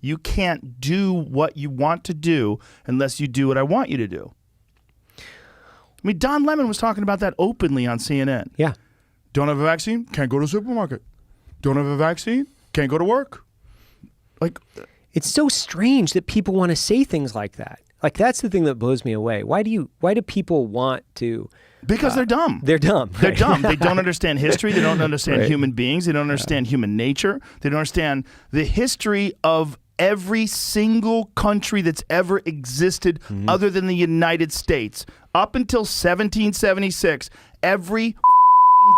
You can't do what you want to do unless you do what I want you to do. I mean, Don Lemon was talking about that openly on CNN. Yeah. Don't have a vaccine? Can't go to the supermarket. Don't have a vaccine? Can't go to work. Like, it's so strange that people want to say things like that. Like, that's the thing that blows me away. Why do people want to? Because they're dumb. They're dumb. They're right? dumb. They don't understand history. They don't understand Right. human beings. They don't understand human nature. They don't understand the history of every single country that's ever existed other than the United States. Up until 1776, every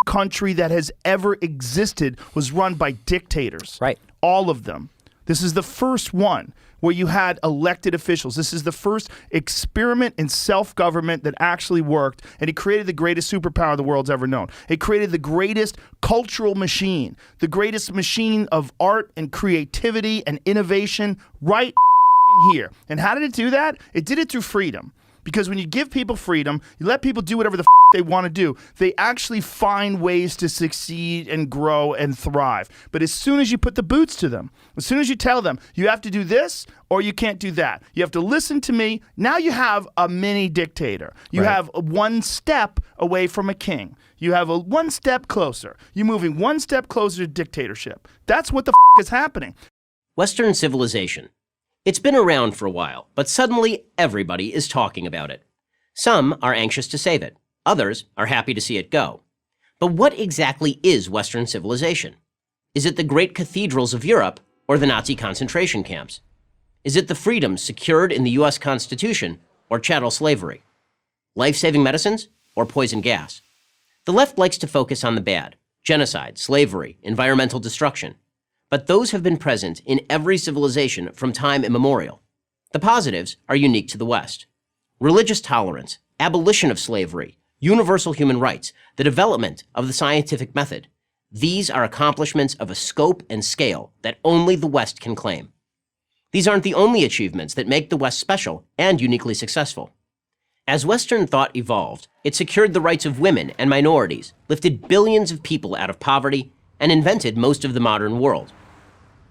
country that has ever existed was run by dictators. Right. All of them. This is the first one where you had elected officials. This is the first experiment in self-government that actually worked, and it created the greatest superpower the world's ever known. It created the greatest cultural machine, the greatest machine of art and creativity and innovation right here. And how did it do that? It did it through freedom. Because when you give people freedom, you let people do whatever the they want to do, they actually find ways to succeed and grow and thrive. But as soon as you put the boots to them, as soon as you tell them, you have to do this or you can't do that. You have to listen to me. Now you have a mini dictator. You have one step away from a king. You have a one step closer. You're moving one step closer to dictatorship. That's what the is happening. Western civilization. It's been around for a while, but suddenly everybody is talking about it. Some are anxious to save it. Others are happy to see it go. But what exactly is Western civilization? Is it the great cathedrals of Europe or the Nazi concentration camps? Is it the freedoms secured in the U.S. Constitution or chattel slavery? Life-saving medicines or poison gas? The left likes to focus on the bad: genocide, slavery, environmental destruction. But those have been present in every civilization from time immemorial. The positives are unique to the West: religious tolerance, abolition of slavery, universal human rights, the development of the scientific method. These are accomplishments of a scope and scale that only the West can claim. These aren't the only achievements that make the West special and uniquely successful. As Western thought evolved, it secured the rights of women and minorities, lifted billions of people out of poverty, and invented most of the modern world.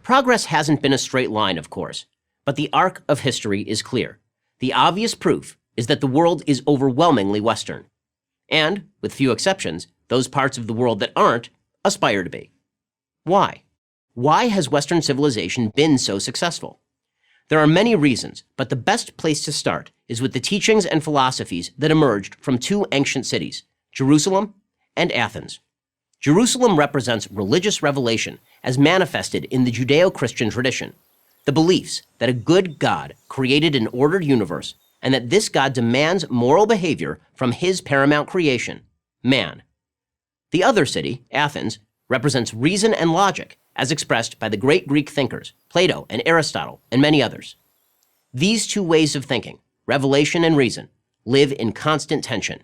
Progress hasn't been a straight line, of course, but the arc of history is clear. The obvious proof is that the world is overwhelmingly Western. And, with few exceptions, those parts of the world that aren't aspire to be. Why? Why has Western civilization been so successful? There are many reasons, but the best place to start is with the teachings and philosophies that emerged from two ancient cities, Jerusalem and Athens. Jerusalem represents religious revelation as manifested in the Judeo-Christian tradition, the beliefs that a good God created an ordered universe and that this God demands moral behavior from his paramount creation, man. The other city, Athens, represents reason and logic as expressed by the great Greek thinkers, Plato and Aristotle, and many others. These two ways of thinking, revelation and reason, live in constant tension.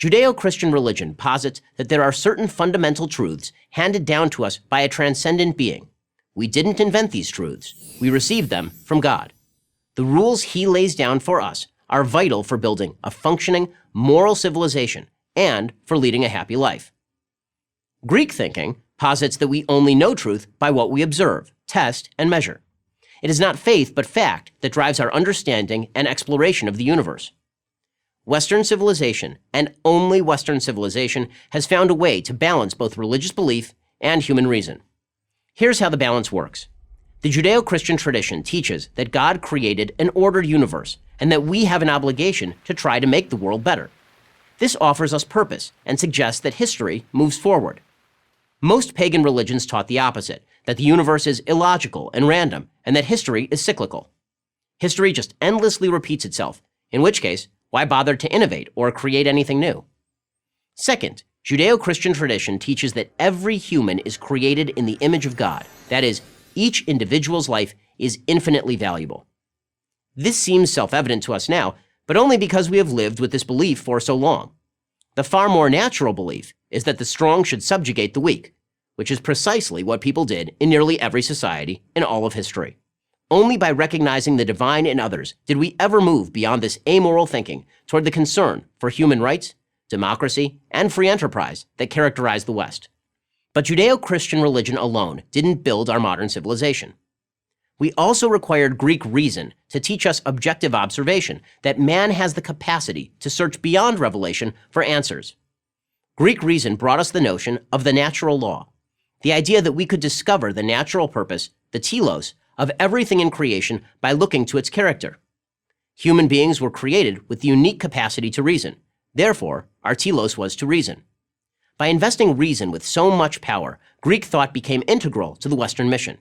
Judeo-Christian religion posits that there are certain fundamental truths handed down to us by a transcendent being. We didn't invent these truths. We received them from God. The rules he lays down for us are vital for building a functioning, moral civilization and for leading a happy life. Greek thinking posits that we only know truth by what we observe, test, and measure. It is not faith but fact that drives our understanding and exploration of the universe. Western civilization, and only Western civilization, has found a way to balance both religious belief and human reason. Here's how the balance works. The Judeo-Christian tradition teaches that God created an ordered universe and that we have an obligation to try to make the world better. This offers us purpose and suggests that history moves forward. Most pagan religions taught the opposite, that the universe is illogical and random, and that history is cyclical. History just endlessly repeats itself, in which case, why bother to innovate or create anything new? Second, Judeo-Christian tradition teaches that every human is created in the image of God. That is, each individual's life is infinitely valuable. This seems self-evident to us now, but only because we have lived with this belief for so long. The far more natural belief is that the strong should subjugate the weak, which is precisely what people did in nearly every society in all of history. Only by recognizing the divine in others did we ever move beyond this amoral thinking toward the concern for human rights, democracy, and free enterprise that characterized the West. But Judeo-Christian religion alone didn't build our modern civilization. We also required Greek reason to teach us objective observation, that man has the capacity to search beyond revelation for answers. Greek reason brought us the notion of the natural law, the idea that we could discover the natural purpose, the telos, of everything in creation by looking to its character. Human beings were created with the unique capacity to reason. Therefore, our telos was to reason. By investing reason with so much power, Greek thought became integral to the Western mission.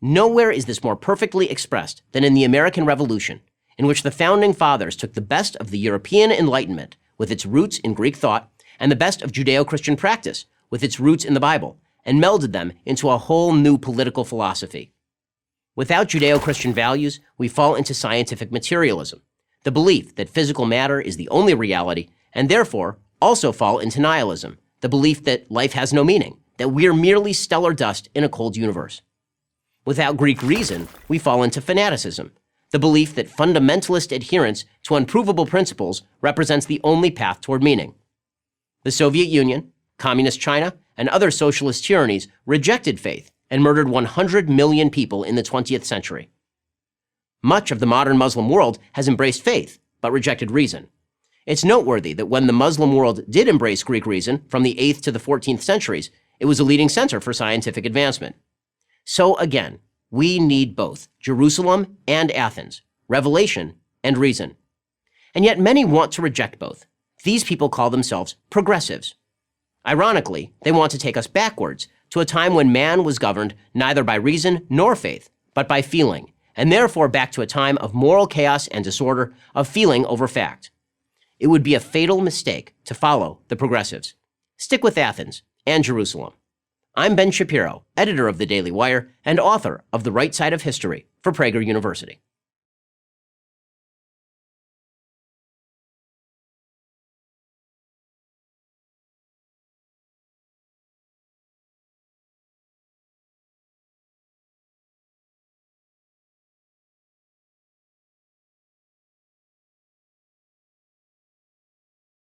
Nowhere is this more perfectly expressed than in the American Revolution, in which the founding fathers took the best of the European Enlightenment, with its roots in Greek thought, and the best of Judeo-Christian practice, with its roots in the Bible, and melded them into a whole new political philosophy. Without Judeo-Christian values, we fall into scientific materialism, the belief that physical matter is the only reality, and therefore also fall into nihilism, the belief that life has no meaning, that we're merely stellar dust in a cold universe. Without Greek reason, we fall into fanaticism, the belief that fundamentalist adherence to unprovable principles represents the only path toward meaning. The Soviet Union, Communist China, and other socialist tyrannies rejected faith and murdered 100 million people in the 20th century. Much of the modern Muslim world has embraced faith, but rejected reason. It's noteworthy that when the Muslim world did embrace Greek reason from the 8th to the 14th centuries, it was a leading center for scientific advancement. So again, we need both Jerusalem and Athens, revelation and reason. And yet many want to reject both. These people call themselves progressives. Ironically, they want to take us backwards to a time when man was governed neither by reason nor faith, but by feeling, and therefore back to a time of moral chaos and disorder, of feeling over fact. It would be a fatal mistake to follow the progressives. Stick with Athens and Jerusalem. I'm Ben Shapiro, editor of The Daily Wire and author of The Right Side of History for Prager University.